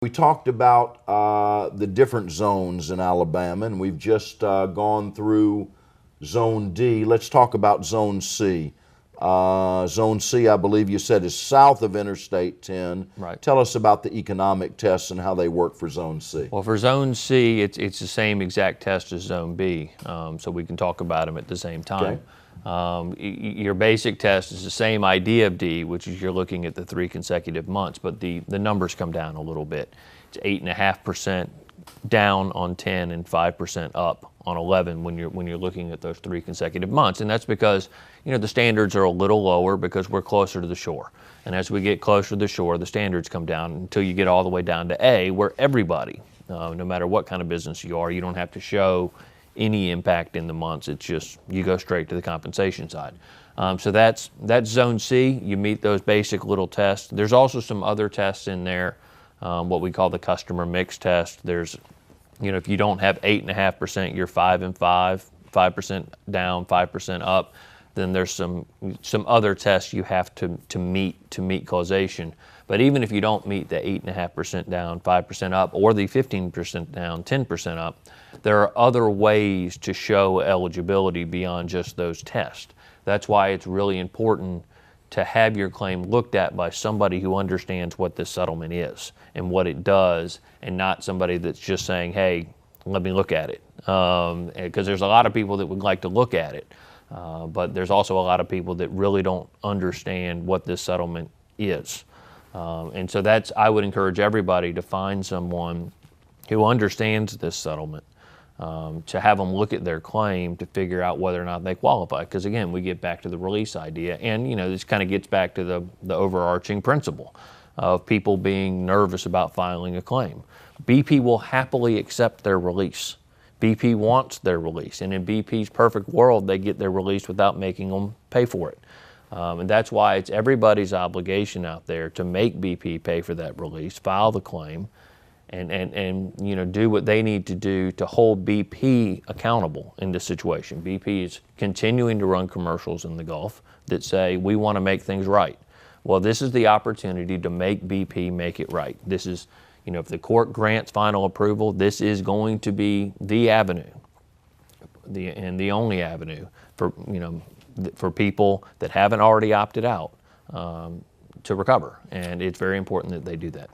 We talked about the different zones in Alabama, and we've just gone through Zone D. Let's talk about Zone C. Zone C, I believe you said, is south of Interstate 10. Right. Tell us about the economic tests and how they work for Zone C. Well, for Zone C, it's the same exact test as Zone B, so we can talk about them at the same time. Your basic test is the same idea of D, which is you're looking at the 3 consecutive months, but the numbers come down a little bit. It's 8.5% down on 10 and 5% up on 11 when you're looking at those 3 consecutive months, and that's because the standards are a little lower because we're closer to the shore. And as we get closer to the shore, the standards come down until you get all the way down to A, where everybody, no matter what kind of business you are, you don't have to show any impact in the months. It's just you go straight to the compensation side. So that's Zone C. You meet those basic little tests. There's also some other tests in there, what we call the customer mix test. There's, if you don't have 8.5%, you're 5 and 5, 5% down, 5% up. Then there's some other tests you have to meet causation. But even if you don't meet the 8.5% down, 5% up, or the 15% down, 10% up, there are other ways to show eligibility beyond just those tests. That's why it's really important to have your claim looked at by somebody who understands what this settlement is and what it does, and not somebody that's just saying, hey, let me look at it. Because there's a lot of people that would like to look at it, but there's also a lot of people that really don't understand what this settlement is. And so I would encourage everybody to find someone who understands this settlement, to have them look at their claim to figure out whether or not they qualify. Because again, we get back to the release idea, and this kind of gets back to the overarching principle of people being nervous about filing a claim. BP will happily accept their release. BP wants their release, and in BP's perfect world, they get their release without making them pay for it. And that's why it's everybody's obligation out there to make BP pay for that release, file the claim, and do what they need to do to hold BP accountable in this situation. BP is continuing to run commercials in the Gulf that say, we want to make things right. Well, this is the opportunity to make BP make it right. This is, if the court grants final approval, this is going to be the avenue, and the only avenue for people that haven't already opted out to recover. And it's very important that they do that.